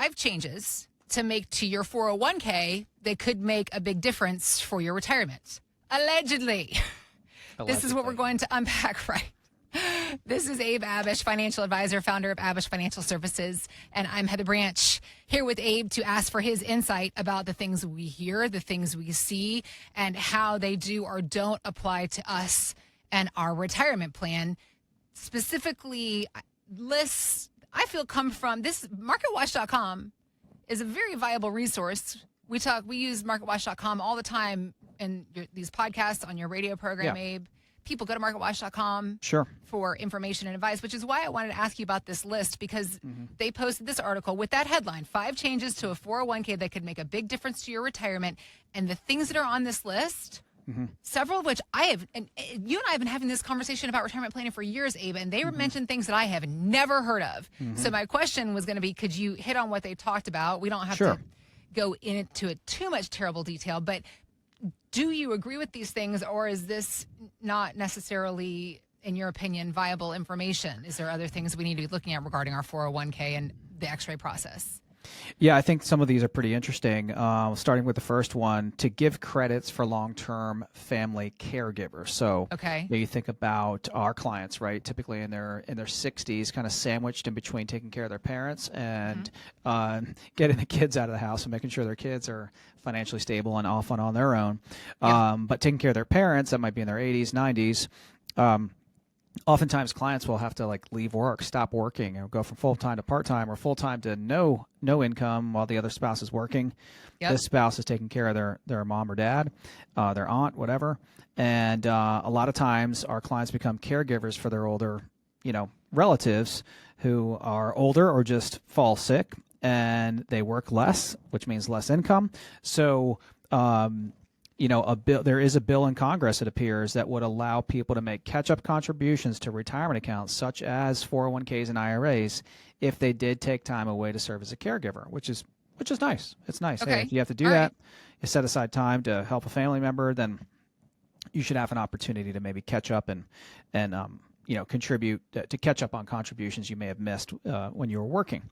5 changes to make to your 401k that could make a big difference for your retirement. Allegedly. This is what we're going to unpack, right? This is Abe Abich, financial advisor, founder of Abich Financial Services, and I'm Heather Branch, here with Abe to ask for his insight about the things we hear, the things we see, and how they do or don't apply to us and our retirement plan. Specifically, lists I feel come from this. MarketWatch.com is a very viable resource. We use MarketWatch.com all the time in these podcasts on your radio program, Abe. People go to MarketWatch.com for information and advice, which is why I wanted to ask you about this list, because they posted this article with that headline, 5 changes to a 401k that could make a big difference to your retirement. And the things that are on this list, several of which I have, and you and I have been having this conversation about retirement planning for years, Abe, and they mentioned things that I have never heard of. So my question was going to be, could you hit on what they talked about? We don't have to go into it too much terrible detail, but do you agree with these things, or is this not necessarily, in your opinion, viable information? Is there other things we need to be looking at regarding our 401k and the x-ray process? Yeah, I think some of these are pretty interesting. Starting with the first one, to give credits for long-term family caregivers. So you think about our clients, right? Typically in their 60s, kind of sandwiched in between taking care of their parents and getting the kids out of the house and making sure their kids are financially stable and off and on their own. But taking care of their parents, that might be in their 80s, 90s. Oftentimes clients will have to leave work, stop working, or go from full-time to part-time, or full-time to no income while the other spouse is working. This spouse is taking care of their mom or dad, their aunt, whatever. And a lot of times our clients become caregivers for their older, relatives who are older or just fall sick, and they work less, which means less income. So there is a bill in Congress, it appears, that would allow people to make catch-up contributions to retirement accounts, such as 401ks and IRAs, if they did take time away to serve as a caregiver, which is nice. It's nice. Hey, if you have to do that, you set aside time to help a family member, then you should have an opportunity to maybe catch up and contribute to catch up on contributions you may have missed when you were working.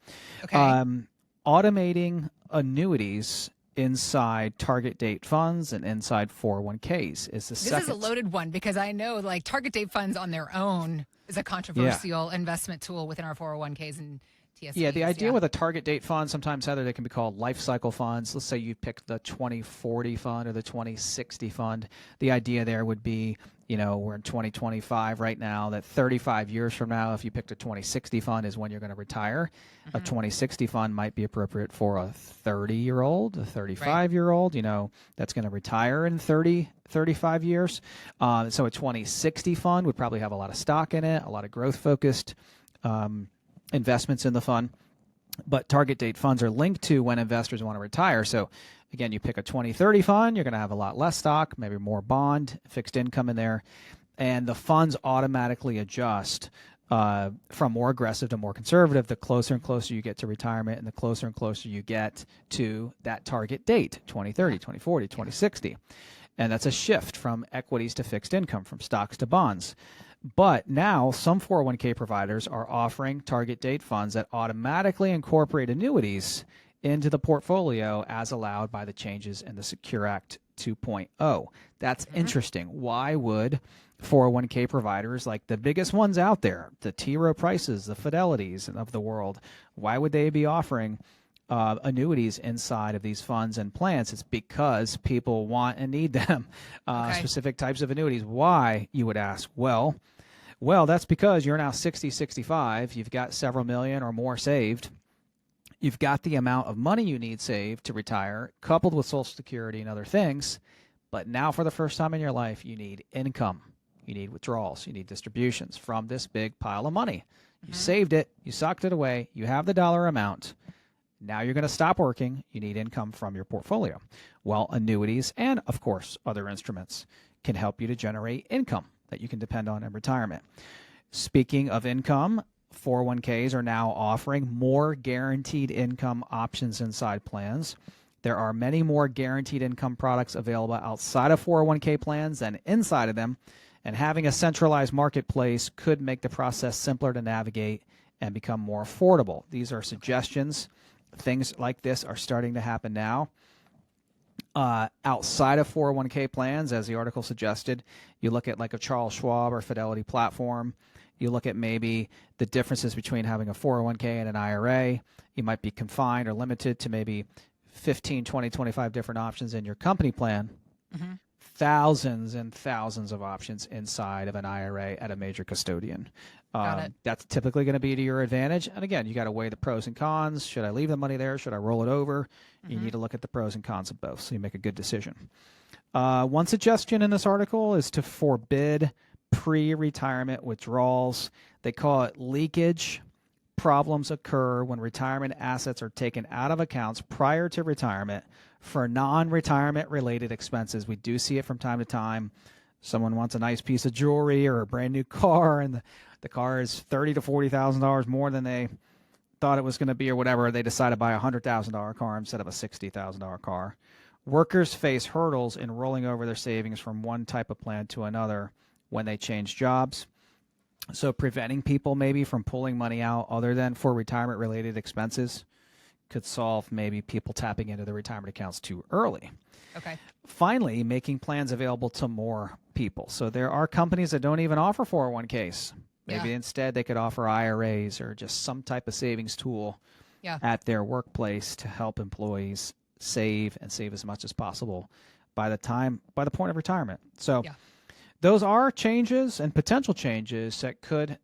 Automating annuities inside target date funds and inside 401ks is the second. This is a loaded one, because I know target date funds on their own is a controversial investment tool within our 401ks and TSPs. Yeah, the idea with a target date fund, sometimes, Heather, they can be called life cycle funds. Let's say you pick the 2040 fund or the 2060 fund. The idea there would be, we're in 2025 right now, that 35 years from now, if you picked a 2060 fund, is when you're going to retire. A 2060 fund might be appropriate for a 30-year-old, a 35-year-old, that's going to retire in 35 years. So a 2060 fund would probably have a lot of stock in it, a lot of growth-focused investments in the fund. But target date funds are linked to when investors want to retire. So again, you pick a 2030 fund, you're going to have a lot less stock, maybe more bond, fixed income in there. And the funds automatically adjust from more aggressive to more conservative the closer and closer you get to retirement, and the closer and closer you get to that target date, 2030, 2040, 2060. And that's a shift from equities to fixed income, from stocks to bonds. But now some 401k providers are offering target date funds that automatically incorporate annuities into the portfolio as allowed by the changes in the Secure Act 2.0. That's interesting. Why would 401k providers, like the biggest ones out there, the T. Rowe Prices, the Fidelities of the world, why would they be offering annuities inside of these funds and plans? It's because people want and need them, specific types of annuities. Why, you would ask? Well, that's because you're now 60, 65. You've got several million or more saved. You've got the amount of money you need saved to retire, coupled with Social Security and other things. But now, for the first time in your life, you need income. You need withdrawals. You need distributions from this big pile of money. You saved it. You socked it away. You have the dollar amount. Now you're going to stop working. You need income from your portfolio. Well, annuities and, of course, other instruments can help you to generate income that you can depend on in retirement. Speaking of income, 401ks are now offering more guaranteed income options inside plans. There are many more guaranteed income products available outside of 401k plans than inside of them, and having a centralized marketplace could make the process simpler to navigate and become more affordable. These are suggestions things like this are starting to happen now. Outside of 401k plans, as the article suggested, you look at like a Charles Schwab or Fidelity platform. You look at maybe the differences between having a 401k and an IRA. You might be confined or limited to maybe 15, 20, 25 different options in your company plan. Mm-hmm. Thousands and thousands of options inside of an IRA at a major custodian. Got it. That's typically going to be to your advantage. And again, you got to weigh the pros and cons. Should I leave the money there? Should I roll it over? Mm-hmm. You need to look at the pros and cons of both so you make a good decision. One suggestion in this article is to forbid pre-retirement withdrawals. They call it leakage. Problems occur when retirement assets are taken out of accounts prior to retirement for non-retirement related expenses. We do see it from time to time. Someone wants a nice piece of jewelry or a brand new car, and the car is $30,000 to $40,000 more than they thought it was going to be or whatever. They decide to buy a $100,000 car instead of a $60,000 car. Workers face hurdles in rolling over their savings from one type of plan to another when they change jobs. So preventing people maybe from pulling money out other than for retirement-related expenses could solve maybe people tapping into the retirement accounts too early. Okay. Finally, making plans available to more people. So there are companies that don't even offer 401ks. Maybe instead they could offer IRAs or just some type of savings tool at their workplace to help employees save and save as much as possible by the point of retirement. So those are changes and potential changes that could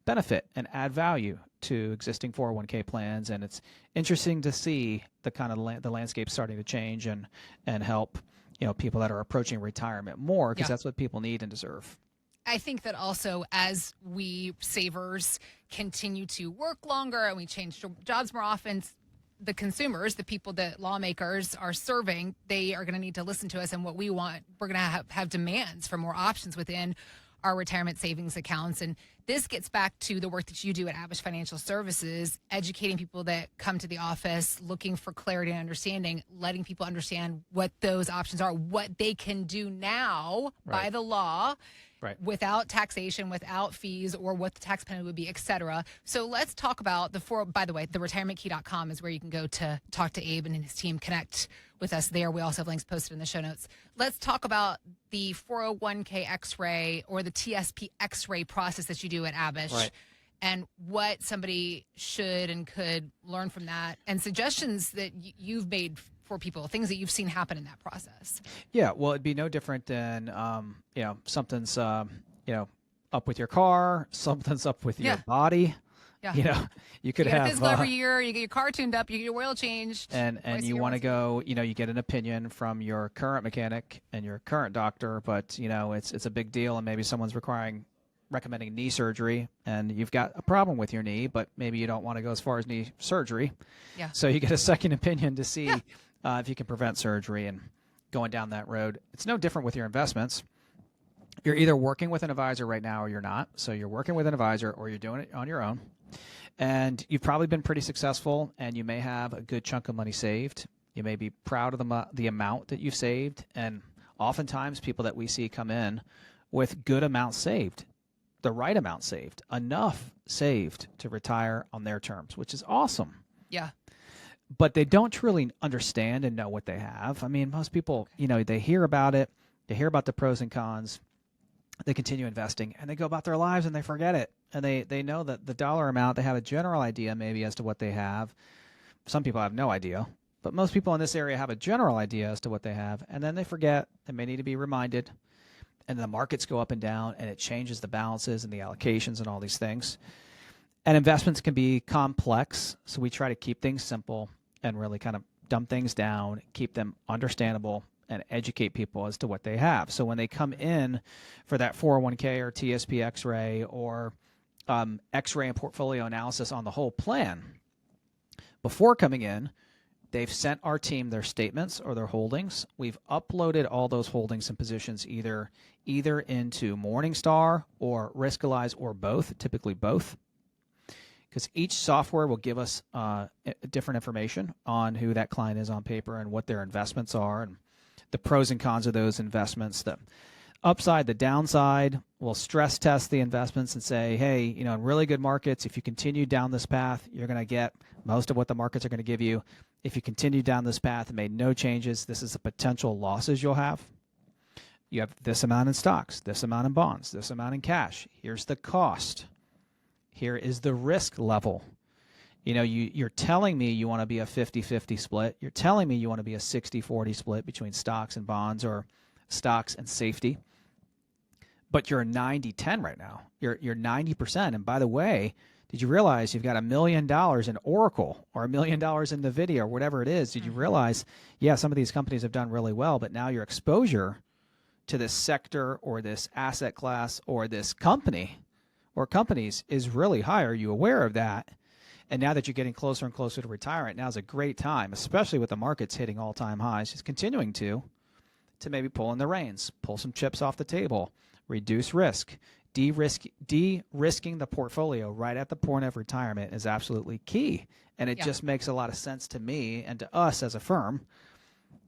benefit and add value to existing 401k plans, and it's interesting to see the kind of the landscape starting to change and help people that are approaching retirement more, because that's what people need and deserve. I think that also as we savers continue to work longer and we change jobs more often, the consumers, the people that lawmakers are serving, they are going to need to listen to us and what we want. We're going to have demands for more options within our retirement savings accounts. And this gets back to the work that you do at Abich Financial Services, educating people that come to the office, looking for clarity and understanding, letting people understand what those options are, what they can do now by the law. Without taxation, without fees, or what the tax penalty would be, et cetera. So let's talk about by the way, the retirementkey.com is where you can go to talk to Abe and his team, connect with us there. We also have links posted in the show notes. Let's talk about the 401k X-ray or the TSP X-ray process that you do at Abich. And what somebody should and could learn from that, and suggestions that you've made for people, things that you've seen happen in that process. Yeah, well, it'd be no different than, something's, up with your car, something's up with your body. Yeah. You could you get have a physical every year, you get your car tuned up, you get your oil changed. And you want to go, you get an opinion from your current mechanic and your current doctor, but, it's a big deal, and maybe someone's recommending knee surgery, and you've got a problem with your knee, but maybe you don't want to go as far as knee surgery. So you get a second opinion to see if you can prevent surgery and going down that road. It's no different with your investments. You're either working with an advisor right now or you're not. So you're working with an advisor or you're doing it on your own. And you've probably been pretty successful, and you may have a good chunk of money saved. You may be proud of the amount that you've saved. And oftentimes people that we see come in with good amounts saved, the right amount saved, enough saved to retire on their terms, which is awesome. Yeah. But they don't truly understand and know what they have. I mean, most people, they hear about it, they hear about the pros and cons, they continue investing, and they go about their lives and they forget it. And they know that the dollar amount, they have a general idea maybe as to what they have. Some people have no idea, but most people in this area have a general idea as to what they have, and then they forget. They may need to be reminded. And the markets go up and down, and it changes the balances and the allocations and all these things. And investments can be complex, so we try to keep things simple and really kind of dumb things down, keep them understandable, and educate people as to what they have. So when they come in for that 401k or TSP X-ray or X-ray and portfolio analysis on the whole plan, before coming in, they've sent our team their statements or their holdings. We've uploaded all those holdings and positions either into Morningstar or Riskalyze or both, typically both, because each software will give us different information on who that client is on paper and what their investments are and the pros and cons of those investments. upside, the downside. We'll stress test the investments and say, hey, in really good markets, if you continue down this path, you're going to get most of what the markets are going to give you. If you continue down this path and made no changes, this is the potential losses you'll have. You have this amount in stocks, this amount in bonds, this amount in cash. Here's the cost. Here is the risk level. You're telling me you want to be a 50-50 split. You're telling me you want to be a 60-40 split between stocks and bonds or stocks and safety. But you're a 90-10 right now. You're 90%. And by the way, did you realize you've got $1 million in Oracle or $1 million in NVIDIA or whatever it is? Did you realize, yeah, some of these companies have done really well, but now your exposure to this sector or this asset class or this company or companies is really high. Are you aware of that? And now that you're getting closer and closer to retirement, now is a great time, especially with the markets hitting all-time highs, just continuing to maybe pull in the reins, pull some chips off the table, reduce risk. De-risking the portfolio right at the point of retirement is absolutely key. And it just makes a lot of sense to me and to us as a firm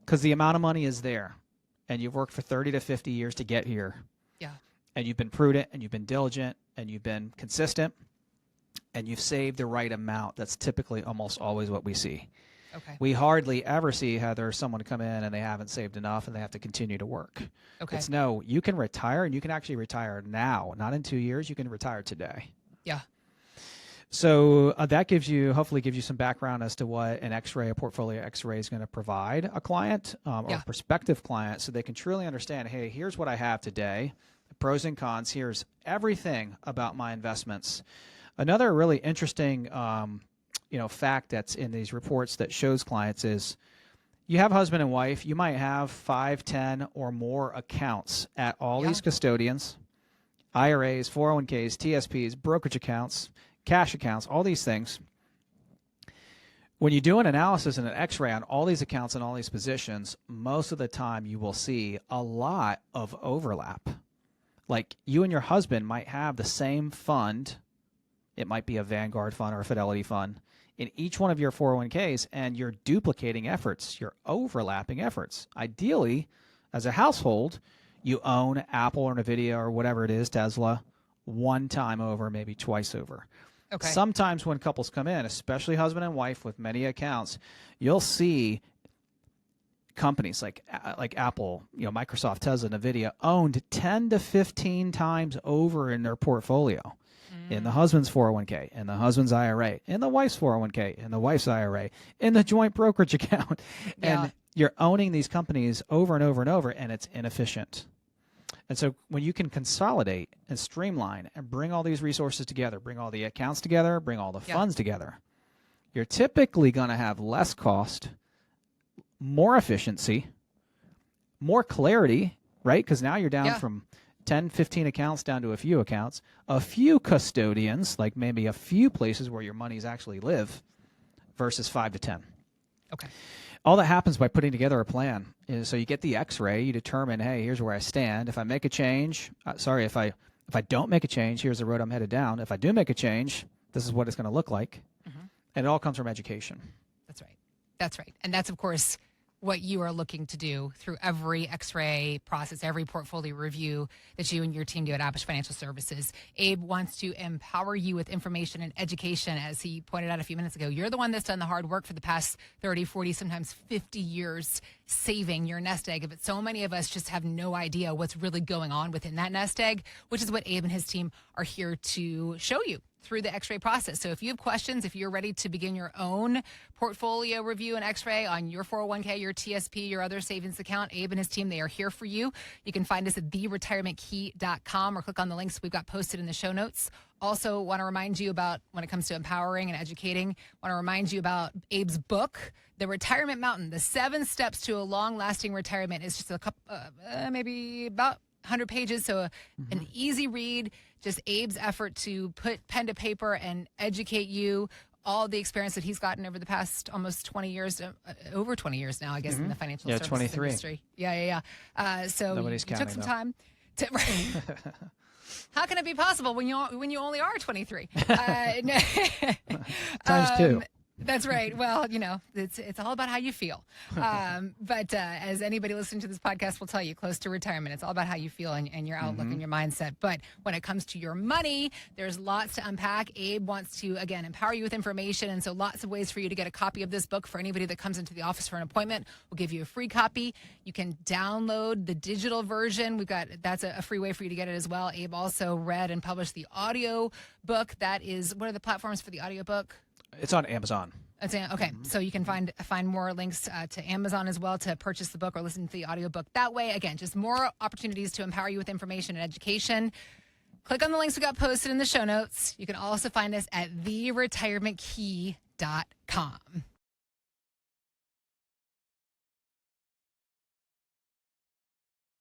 because the amount of money is there. And you've worked for 30 to 50 years to get here. Yeah. And you've been prudent and you've been diligent and you've been consistent and you've saved the right amount. That's typically almost always what we see. Okay. We hardly ever see, Heather, someone come in and they haven't saved enough and they have to continue to work. Okay. It's no, you can retire and you can actually retire now, not in 2 years. You can retire today. Yeah. So that hopefully gives you some background as to what an X-ray, a portfolio X-ray is going to provide a client or a prospective client so they can truly understand, hey, here's what I have today, the pros and cons, here's everything about my investments. Another really interesting fact that's in these reports that shows clients is you have husband and wife, you might have 5, 10 or more accounts at all these custodians, IRAs, 401ks, TSPs, brokerage accounts, cash accounts, all these things. When you do an analysis and an X-ray on all these accounts and all these positions, most of the time you will see a lot of overlap. Like you and your husband might have the same fund. It might be a Vanguard fund or a Fidelity fund in each one of your 401ks, and you're duplicating efforts. You're overlapping efforts. Ideally, as a household, you own Apple or NVIDIA or whatever it is, Tesla, one time over, maybe twice over. Okay. Sometimes when couples come in, especially husband and wife with many accounts, you'll see companies like Apple, Microsoft, Tesla, NVIDIA owned 10 to 15 times over in their portfolio. In the husband's 401k, in the husband's IRA, in the wife's 401k, in the wife's IRA, in the joint brokerage account. And you're owning these companies over and over and over, and it's inefficient. And so when you can consolidate and streamline and bring all these resources together, bring all the accounts together, bring all the funds together, you're typically going to have less cost, more efficiency, more clarity, right? Because now you're down from 10, 15 accounts down to a few accounts, a few custodians, like maybe a few places where your monies actually live, versus 5 to 10. Okay. All that happens by putting together a plan. So you get the X-ray, you determine, hey, here's where I stand. If I make a change, if I don't make a change, here's the road I'm headed down. If I do make a change, this is what it's going to look like. Mm-hmm. And it all comes from education. That's right. That's right. And that's, of course, what you are looking to do through every X-ray process, every portfolio review that you and your team do at Abich Financial Services. Abe wants to empower you with information and education, as he pointed out a few minutes ago. You're the one that's done the hard work for the past 30, 40, sometimes 50 years saving your nest egg. But so many of us just have no idea what's really going on within that nest egg, which is what Abe and his team are here to show you through the X-ray process. So if you have questions, if you're ready to begin your own portfolio review and X-ray on your 401k, your TSP, your other savings account, Abe and his team, they are here for you. You can find us at theretirementkey.com or click on the links we've got posted in the show notes. Also want to remind you about, when it comes to empowering and educating, want to remind you about Abe's book, The Retirement Mountain, The 7 Steps to a Long-Lasting Retirement. It's just a couple, maybe about 100 pages, so an easy read, just Abe's effort to put pen to paper and educate you, all the experience that he's gotten over the past almost 20 years, over 20 years now, I guess, in the financial services 23. industry. So Nobody's you took some time to... How can it be possible when you only are 23? Times 2. That's right. Well, it's all about how you feel. But as anybody listening to this podcast will tell you, close to retirement, it's all about how you feel and your outlook and your mindset. But when it comes to your money, there's lots to unpack. Abe wants to, again, empower you with information. And so lots of ways for you to get a copy of this book. For anybody that comes into the office for an appointment, we'll give you a free copy. You can download the digital version. That's a free way for you to get it as well. Abe also read and published the audio book. That is, what are the platforms for the audio book? It's on Amazon. Okay, so you can find more links to Amazon as well to purchase the book or listen to the audiobook that way. Again, just more opportunities to empower you with information and education. Click on the links we got posted in the show notes. You can also find us at theretirementkey.com.